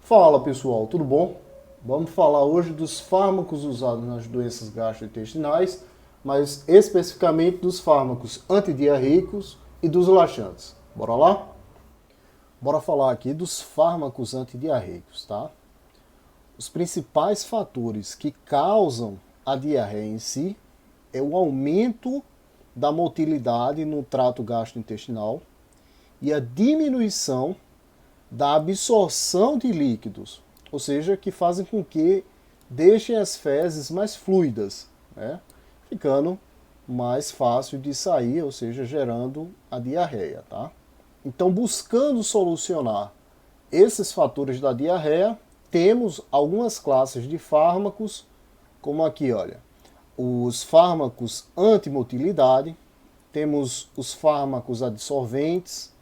Fala pessoal, tudo bom? Vamos falar hoje dos fármacos usados nas doenças gastrointestinais, mas especificamente dos fármacos antidiarreicos e dos laxantes. Bora lá? Bora falar aqui dos fármacos antidiarreicos, tá? Os principais fatores que causam a diarreia em si é o aumento da motilidade no trato gastrointestinal e a diminuição da absorção de líquidos, ou seja, que fazem com que deixem as fezes mais fluidas, né? Ficando mais fácil de sair, ou seja, gerando a diarreia, tá? Então, buscando solucionar esses fatores da diarreia, temos algumas classes de fármacos, como aqui, olha, os fármacos antimotilidade, temos os fármacos adsorventes,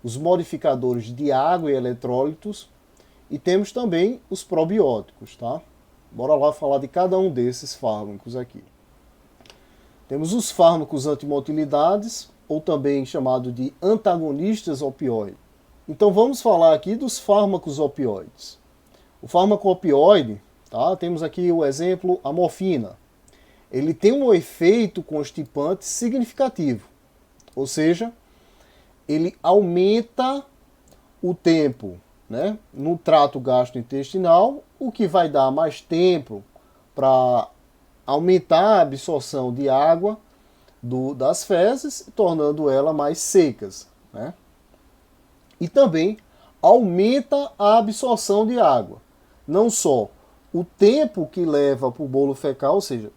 os modificadores de água e eletrólitos, e temos também os probióticos, tá? Bora lá falar de cada um desses fármacos aqui. Temos os fármacos antimotilidades, ou também chamado de antagonistas opioides. Então vamos falar aqui dos fármacos opioides. O fármaco opioide, tá? Temos aqui o exemplo, a morfina. Ele tem um efeito constipante significativo, ou seja, ele aumenta o tempo, né, no trato gastrointestinal, o que vai dar mais tempo para aumentar a absorção de água das fezes, tornando elas mais secas, né? E também aumenta a absorção de água. Não só o tempo que leva para o bolo fecal, ou seja,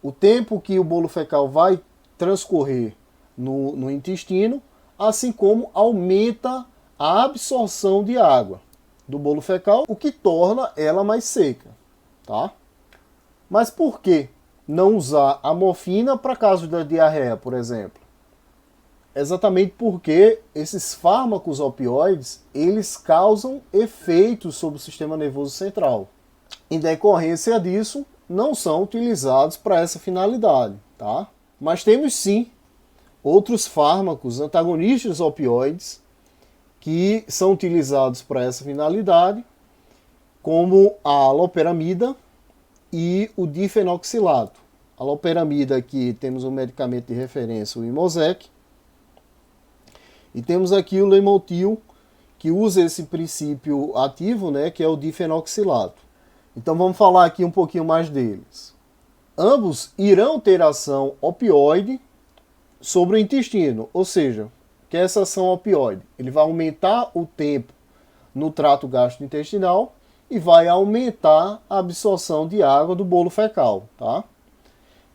o tempo que o bolo fecal vai transcorrer no intestino, assim como aumenta a absorção de água do bolo fecal, o que torna ela mais seca, tá? Mas por que não usar a morfina para caso da diarreia, por exemplo? Exatamente porque esses fármacos opioides, eles causam efeitos sobre o sistema nervoso central. Em decorrência disso, não são utilizados para essa finalidade, tá? Mas temos sim outros fármacos antagonistas opioides que são utilizados para essa finalidade, como a loperamida e o difenoxilato. A loperamida aqui temos um medicamento de referência, o Imosec, e temos aqui o Lemotil, que usa esse princípio ativo, né, que é o difenoxilato. Então vamos falar aqui um pouquinho mais deles. Ambos irão ter ação opioide sobre o intestino, ou seja, que é essa ação opioide? Ele vai aumentar o tempo no trato gastrointestinal e vai aumentar a absorção de água do bolo fecal, tá?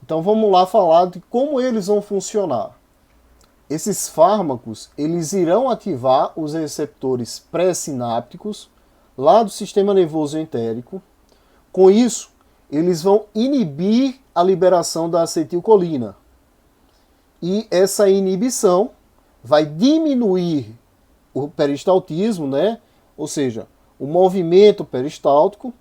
Então vamos lá falar de como eles vão funcionar. Esses fármacos, eles irão ativar os receptores pré-sinápticos lá do sistema nervoso entérico. Com isso, eles vão inibir a liberação da acetilcolina. E essa inibição vai diminuir o peristaltismo, né? Ou seja, o movimento peristáltico,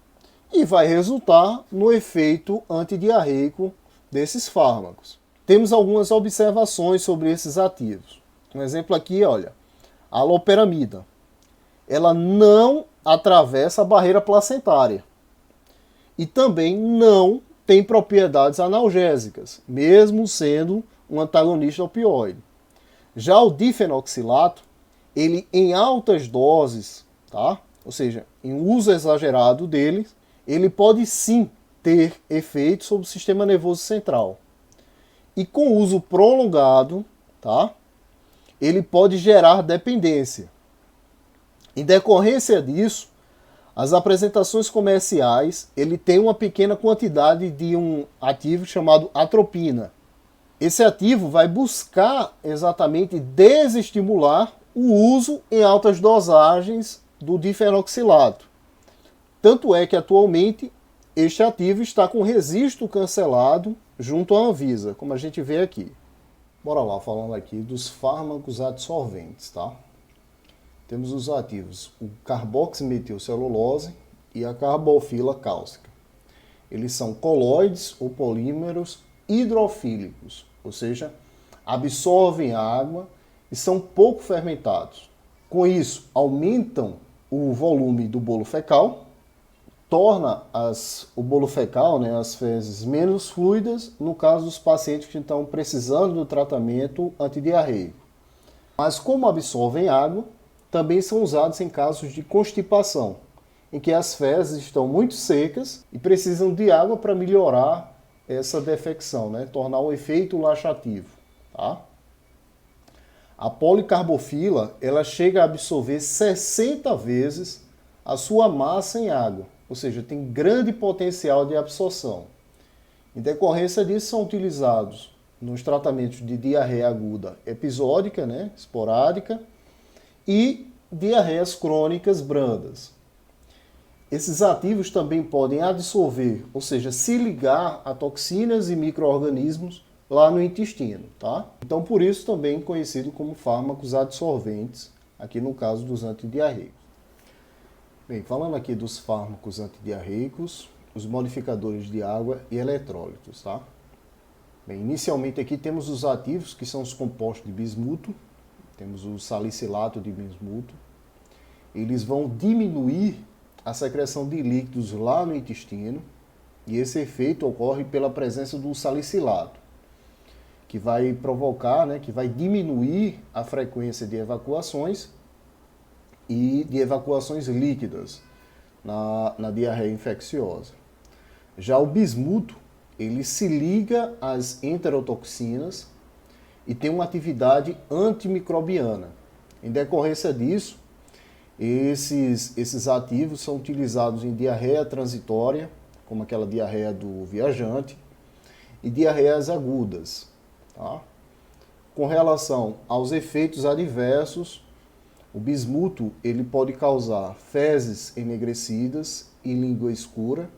e vai resultar no efeito antidiarreico desses fármacos. Temos algumas observações sobre esses ativos. Um exemplo aqui, olha, a loperamida. Ela não atravessa a barreira placentária e também não tem propriedades analgésicas, mesmo sendo um antagonista opioide. Já o difenoxilato, ele em altas doses, tá? Ou seja, em uso exagerado dele, ele pode sim ter efeito sobre o sistema nervoso central. E com uso prolongado, tá? Ele pode gerar dependência. Em decorrência disso, as apresentações comerciais, ele tem uma pequena quantidade de um ativo chamado atropina. Esse ativo vai buscar exatamente desestimular o uso em altas dosagens do difenoxilato. Tanto é que atualmente este ativo está com registro cancelado junto à Anvisa, como a gente vê aqui. Bora lá, falando aqui dos fármacos adsorventes, tá? Temos os ativos, o carboximetilcelulose e a carbofila cáustica. Eles são coloides ou polímeros hidrofílicos, ou seja, absorvem água e são pouco fermentados. Com isso, aumentam o volume do bolo fecal, torna o bolo fecal, né, as fezes, menos fluidas no caso dos pacientes que estão precisando do tratamento antidiarreico. Mas como absorvem água, também são usados em casos de constipação, em que as fezes estão muito secas e precisam de água para melhorar essa defecção, né, tornar o efeito laxativo. Tá? A policarbofila, ela chega a absorver 60 vezes a sua massa em água, ou seja, tem grande potencial de absorção. Em decorrência disso, são utilizados nos tratamentos de diarreia aguda episódica, né, esporádica, e diarreias crônicas brandas. Esses ativos também podem adsorver, ou seja, se ligar a toxinas e micro-organismos lá no intestino, tá? Então, por isso também conhecido como fármacos adsorventes, aqui no caso dos antidiarreicos. Bem, falando aqui dos fármacos antidiarreicos, os modificadores de água e eletrólitos, tá? Bem, inicialmente aqui temos os ativos, que são os compostos de bismuto, temos o salicilato de bismuto. Eles vão diminuir a secreção de líquidos lá no intestino, e esse efeito ocorre pela presença do salicilato, que vai provocar, né, que vai diminuir a frequência de evacuações e de evacuações líquidas na diarreia infecciosa. Já o bismuto, ele se liga às enterotoxinas e tem uma atividade antimicrobiana. Em decorrência disso, esses ativos são utilizados em diarreia transitória, como aquela diarreia do viajante, e diarreias agudas. Tá? Com relação aos efeitos adversos, o bismuto ele pode causar fezes enegrecidas e língua escura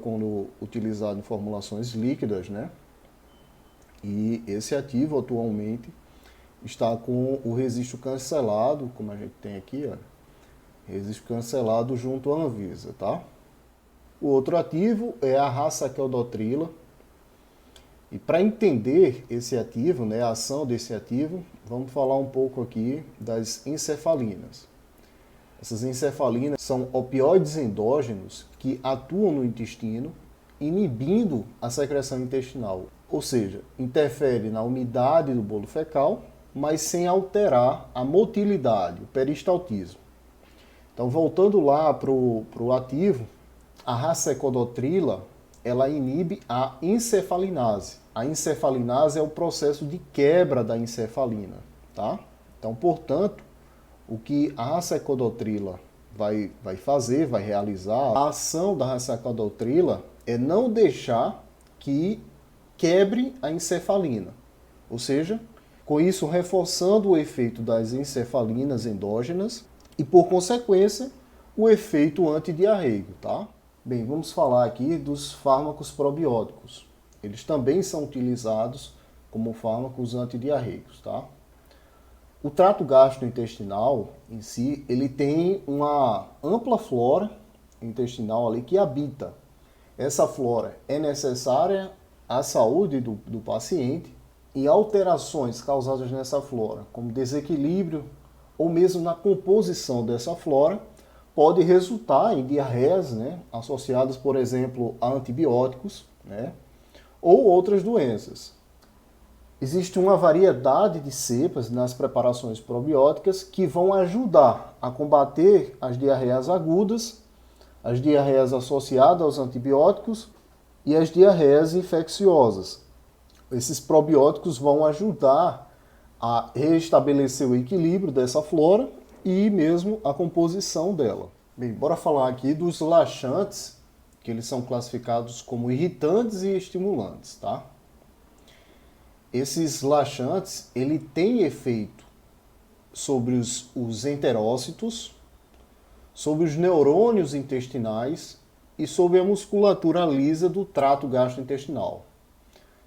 quando utilizado em formulações líquidas, né? E esse ativo atualmente está com o registro cancelado, como a gente tem aqui, ó, registro cancelado junto à Anvisa, tá? O outro ativo é a racequodotrila. E para entender esse ativo, né, a ação desse ativo, vamos falar um pouco aqui das encefalinas. Essas encefalinas são opioides endógenos que atuam no intestino, inibindo a secreção intestinal, ou seja, interfere na umidade do bolo fecal, mas sem alterar a motilidade, o peristaltismo. Então, voltando lá para o ativo, a racequodotrila, ela inibe a encefalinase. A encefalinase é o processo de quebra da encefalina, tá? Então, portanto, o que a racequodotrila vai realizar, a ação da racequodotrila é não deixar que quebre a encefalina, ou seja, com isso reforçando o efeito das encefalinas endógenas e, por consequência, o efeito antidiarreico, tá? Bem, vamos falar aqui dos fármacos probióticos. Eles também são utilizados como fármacos antidiarreicos, tá? O trato gastrointestinal em si, ele tem uma ampla flora intestinal ali que habita. Essa flora é necessária à saúde do paciente e alterações causadas nessa flora, como desequilíbrio ou mesmo na composição dessa flora, pode resultar em diarreias, né, associadas, por exemplo, a antibióticos, né, ou outras doenças. Existe uma variedade de cepas nas preparações probióticas que vão ajudar a combater as diarreias agudas, as diarreias associadas aos antibióticos e as diarreias infecciosas. Esses probióticos vão ajudar a restabelecer o equilíbrio dessa flora e mesmo a composição dela. Bem, bora falar aqui dos laxantes, que eles são classificados como irritantes e estimulantes, tá? Esses laxantes, ele tem efeito sobre os enterócitos, sobre os neurônios intestinais e sobre a musculatura lisa do trato gastrointestinal.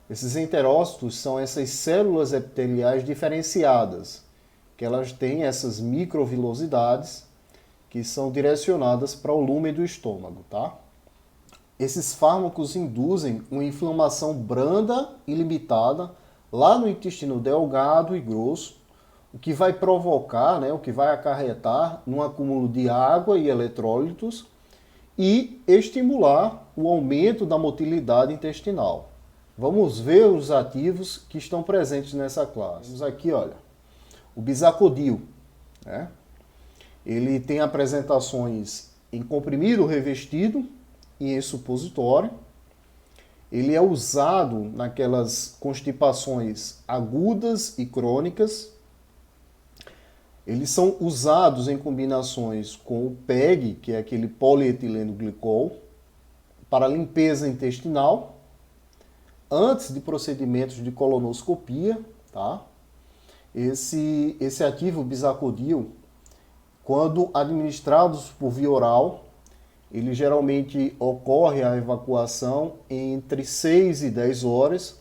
Esses enterócitos são essas células epiteliais diferenciadas, que elas têm essas microvilosidades que são direcionadas para o lúmen do estômago, tá? Esses fármacos induzem uma inflamação branda e limitada lá no intestino delgado e grosso, o que vai provocar, né, o que vai acarretar num acúmulo de água e eletrólitos e estimular o aumento da motilidade intestinal. Vamos ver os ativos que estão presentes nessa classe. Temos aqui, olha, o bisacodil, né? Ele tem apresentações em comprimido revestido e em supositório. Ele é usado naquelas constipações agudas e crônicas. Eles são usados em combinações com o PEG, que é aquele polietileno glicol, para limpeza intestinal, antes de procedimentos de colonoscopia, tá? Esse ativo bisacodil, quando administrados por via oral, ele geralmente ocorre a evacuação entre 6 e 10 horas.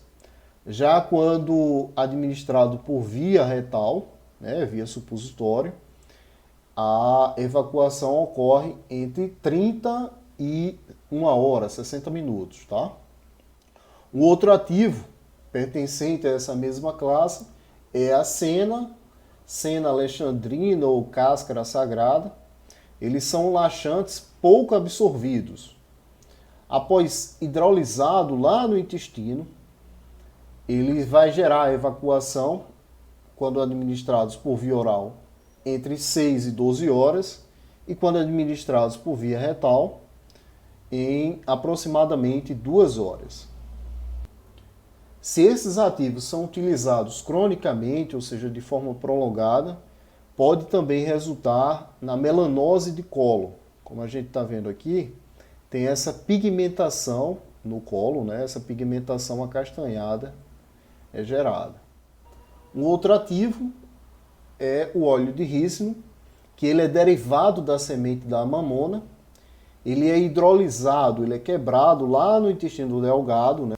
Já quando administrado por via retal, né, via supositório, a evacuação ocorre entre 30 e 1 hora, 60 minutos, tá? Um outro ativo pertencente a essa mesma classe é a sena alexandrina ou cáscara sagrada. Eles são laxantes pouco absorvidos. Após hidrolisado lá no intestino, ele vai gerar evacuação, quando administrados por via oral, entre 6 e 12 horas, e quando administrados por via retal, em aproximadamente 2 horas. Se esses ativos são utilizados cronicamente, ou seja, de forma prolongada, pode também resultar na melanose de colo. Como a gente está vendo aqui, tem essa pigmentação no colo, né? Essa pigmentação acastanhada é gerada. Um outro ativo é o óleo de rícino, que ele é derivado da semente da mamona. Ele é hidrolisado, ele é quebrado lá no intestino delgado, né?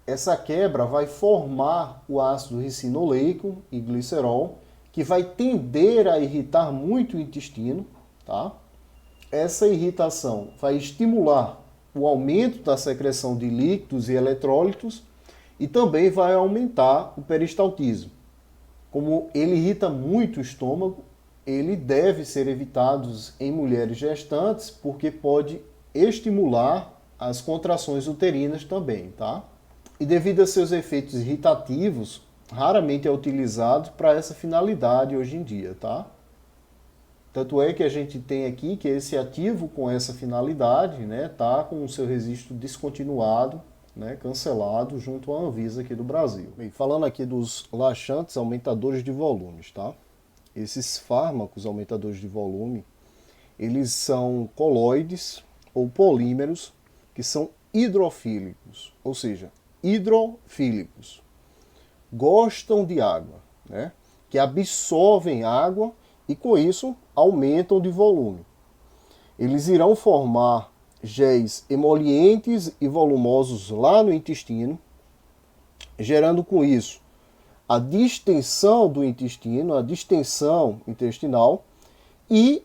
Essa quebra vai formar o ácido ricinoleico e glicerol, que vai tender a irritar muito o intestino, tá? Essa irritação vai estimular o aumento da secreção de líquidos e eletrólitos e também vai aumentar o peristaltismo. Como ele irrita muito o estômago, ele deve ser evitado em mulheres gestantes, porque pode estimular as contrações uterinas também, tá? E devido a seus efeitos irritativos, raramente é utilizado para essa finalidade hoje em dia, tá? Tanto é que a gente tem aqui que esse ativo com essa finalidade, né, tá com o seu registro descontinuado, né, cancelado junto à Anvisa aqui do Brasil. Bem, falando aqui dos laxantes aumentadores de volumes, tá? Esses fármacos aumentadores de volume, eles são coloides ou polímeros que são hidrofílicos, ou seja, hidrofílicos. Gostam de água, né? Que absorvem água e com isso aumentam de volume. Eles irão formar géis emolientes e volumosos lá no intestino, gerando com isso a distensão do intestino, a distensão intestinal, e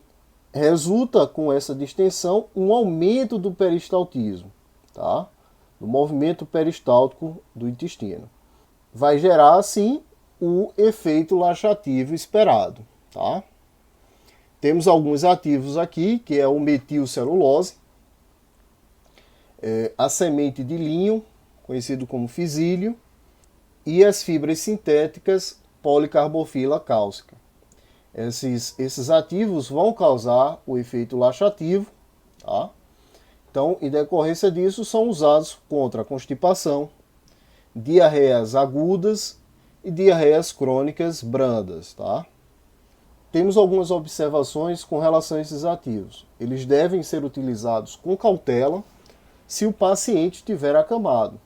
resulta com essa distensão um aumento do peristaltismo, tá? Do movimento peristáltico do intestino. Vai gerar, assim, o efeito laxativo esperado, tá? Temos alguns ativos aqui, que é o metilcelulose, a semente de linho, conhecido como fisílio, e as fibras sintéticas policarbofila cálcica. Esses ativos vão causar o efeito laxativo, tá? Então, em decorrência disso, são usados contra a constipação, diarreias agudas e diarreias crônicas brandas, tá? Temos algumas observações com relação a esses ativos. Eles devem ser utilizados com cautela se o paciente estiver acamado,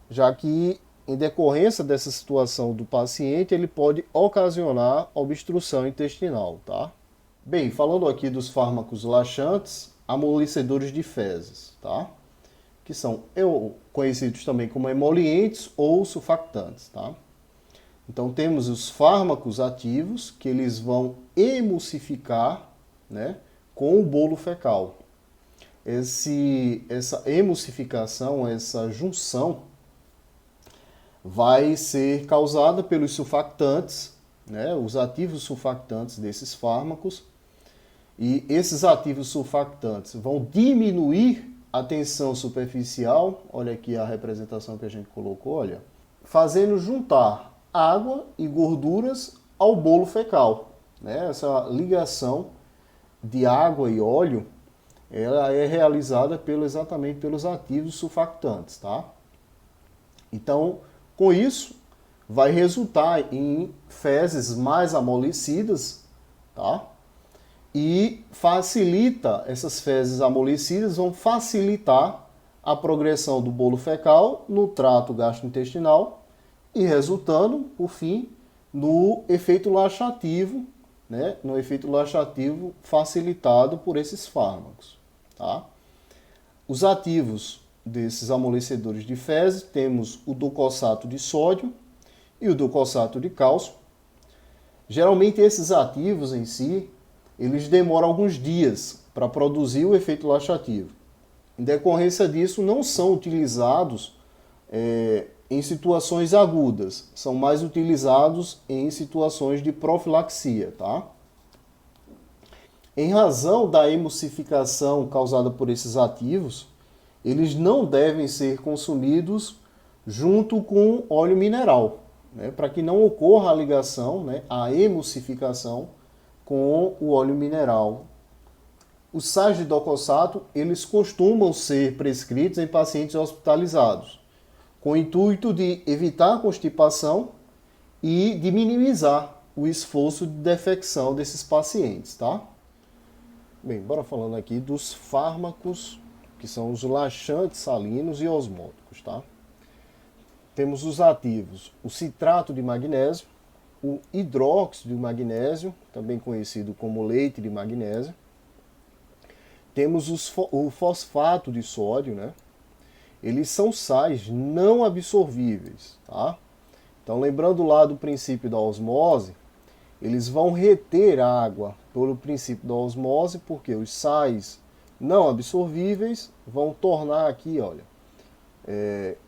já que, em decorrência dessa situação do paciente, ele pode ocasionar obstrução intestinal, tá? Bem, falando aqui dos fármacos laxantes, amolecedores de fezes, tá? Que são conhecidos também como emolientes ou sulfactantes, tá? Então temos os fármacos ativos, que eles vão emulsificar, né, com o bolo fecal. Essa emulsificação, essa junção, vai ser causada pelos sulfactantes, né, os ativos surfactantes desses fármacos, e esses ativos surfactantes vão diminuir a tensão superficial, olha aqui a representação que a gente colocou, olha, fazendo juntar água e gorduras ao bolo fecal, né? Essa ligação de água e óleo, ela é realizada exatamente pelos ativos surfactantes, tá? Então, com isso, vai resultar em fezes mais amolecidas, tá? E facilita, essas fezes amolecidas vão facilitar a progressão do bolo fecal no trato gastrointestinal e resultando, por fim, no efeito laxativo, né? No efeito laxativo facilitado por esses fármacos, tá? Os ativos desses amolecedores de fezes, temos o docossato de sódio e o docossato de cálcio. Geralmente esses ativos em si, eles demoram alguns dias para produzir o efeito laxativo. Em decorrência disso, não são utilizados em situações agudas, são mais utilizados em situações de profilaxia, tá? Em razão da emulsificação causada por esses ativos, eles não devem ser consumidos junto com óleo mineral, né? Para que não ocorra a ligação, né, a emulsificação com o óleo mineral. Os sais de docossato, eles costumam ser prescritos em pacientes hospitalizados, com o intuito de evitar a constipação e de minimizar o esforço de defecção desses pacientes, tá? Bem, bora falando aqui dos fármacos, que são os laxantes salinos e osmóticos, tá? Temos os ativos, o citrato de magnésio, o hidróxido de magnésio, também conhecido como leite de magnésio. Temos o fosfato de sódio, né? Eles são sais não absorvíveis, tá? Então, lembrando lá do princípio da osmose, eles vão reter água pelo princípio da osmose, porque os sais não absorvíveis vão tornar aqui, olha,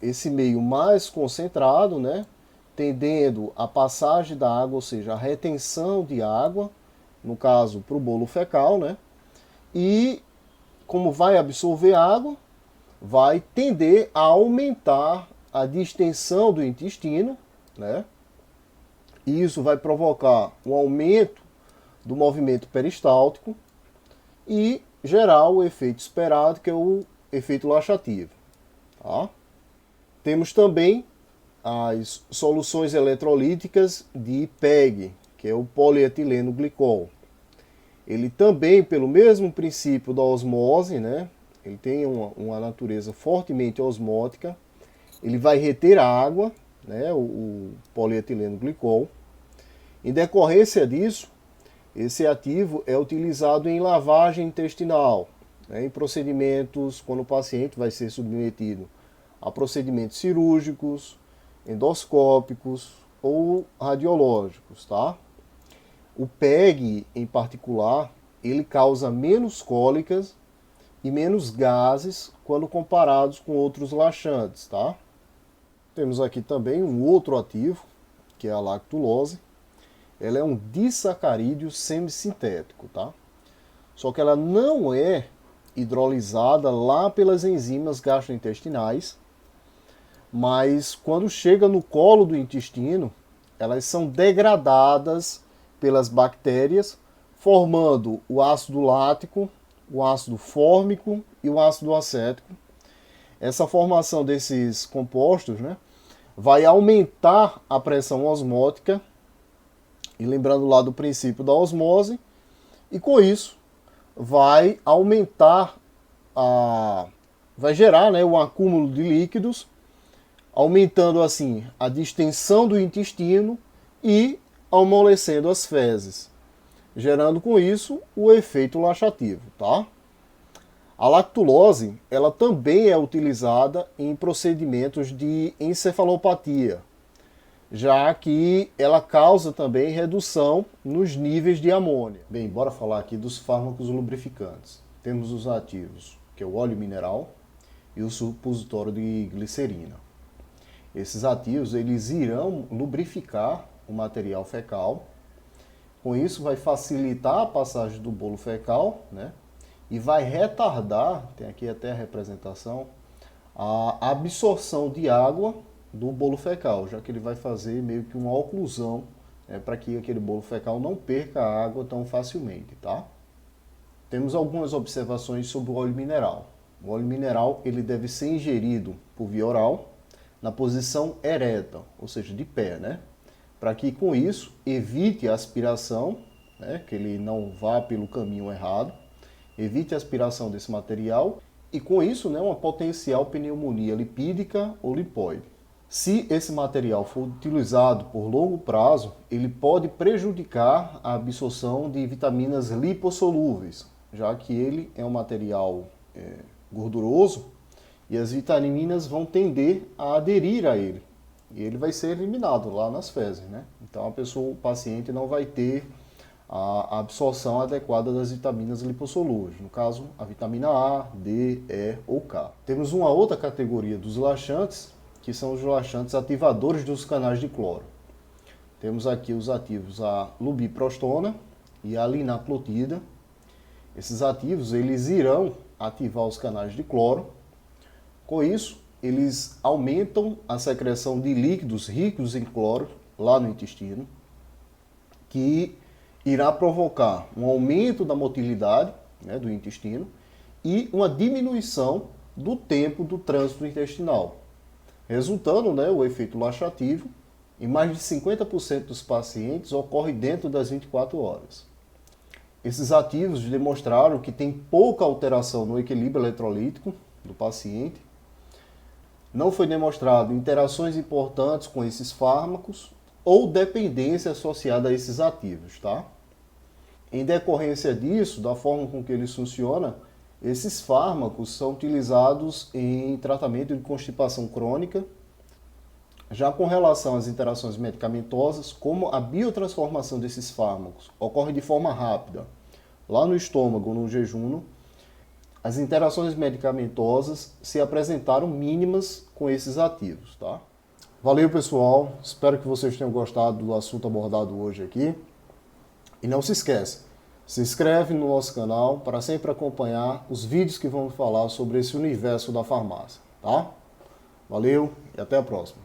esse meio mais concentrado, né? Tendendo a passagem da água, ou seja, a retenção de água, no caso para o bolo fecal, né? E como vai absorver água, vai tender a aumentar a distensão do intestino, né? E isso vai provocar um aumento do movimento peristáltico e gerar o efeito esperado, que é o efeito laxativo, tá? Temos também as soluções eletrolíticas de PEG, que é o polietileno glicol. Ele também, pelo mesmo princípio da osmose, né? Ele tem uma natureza fortemente osmótica, ele vai reter a água, né? O polietileno glicol. Em decorrência disso, esse ativo é utilizado em lavagem intestinal, né? Em procedimentos, quando o paciente vai ser submetido a procedimentos cirúrgicos, endoscópicos ou radiológicos, tá? O PEG, em particular, ele causa menos cólicas e menos gases quando comparados com outros laxantes, tá? Temos aqui também um outro ativo, que é a lactulose. Ela é um disacarídeo semissintético, tá? Só que ela não é hidrolisada lá pelas enzimas gastrointestinais, mas quando chega no colo do intestino, elas são degradadas pelas bactérias, formando o ácido lático, o ácido fórmico e o ácido acético. Essa formação desses compostos, né, vai aumentar a pressão osmótica, e lembrando lá do princípio da osmose, e com isso vai aumentar, vai gerar, né, um acúmulo de líquidos, aumentando assim a distensão do intestino e amolecendo as fezes, gerando com isso o efeito laxativo, tá? A lactulose, ela também é utilizada em procedimentos de encefalopatia, já que ela causa também redução nos níveis de amônia. Bem, bora falar aqui dos fármacos lubrificantes. Temos os ativos, que é o óleo mineral e o supositório de glicerina. Esses ativos, eles irão lubrificar o material fecal Com isso, vai facilitar a passagem do bolo fecal, né? E vai retardar, tem aqui até a representação, a absorção de água do bolo fecal, já que ele vai fazer meio que uma oclusão, para que aquele bolo fecal não perca a água tão facilmente, tá? Temos algumas observações sobre o óleo mineral. O óleo mineral ele deve ser ingerido por via oral, na posição ereta, ou seja, de pé, né? Para que com isso evite a aspiração, né? Que ele não vá pelo caminho errado, evite a aspiração desse material e com isso, né, uma potencial pneumonia lipídica ou lipoide. Se esse material for utilizado por longo prazo, ele pode prejudicar a absorção de vitaminas lipossolúveis, já que ele é um material gorduroso e as vitaminas vão tender a aderir a ele. E ele vai ser eliminado lá nas fezes, né? Então o paciente não vai ter a absorção adequada das vitaminas lipossolúveis, no caso a vitamina A, D, E ou K. Temos uma outra categoria dos laxantes, que são os laxantes ativadores dos canais de cloro. Temos aqui os ativos a lubiprostona e a linaclotida. Esses ativos eles irão ativar os canais de cloro. Com isso, eles aumentam a secreção de líquidos ricos em cloro lá no intestino, que irá provocar um aumento da motilidade, né, do intestino e uma diminuição do tempo do trânsito intestinal, resultando, né, o efeito laxativo. Em mais de 50% dos pacientes ocorre dentro das 24 horas. Esses ativos demonstraram que tem pouca alteração no equilíbrio eletrolítico do paciente. Não foi demonstrado interações importantes com esses fármacos ou dependência associada a esses ativos, tá? Em decorrência disso, da forma com que eles funcionam, esses fármacos são utilizados em tratamento de constipação crônica. Já com relação às interações medicamentosas, como a biotransformação desses fármacos ocorre de forma rápida, lá no estômago, no jejum, as interações medicamentosas se apresentaram mínimas com esses ativos, tá? Valeu, pessoal. Espero que vocês tenham gostado do assunto abordado hoje aqui. E não se esqueça, se inscreve no nosso canal para sempre acompanhar os vídeos que vamos falar sobre esse universo da farmácia, tá? Valeu e até a próxima.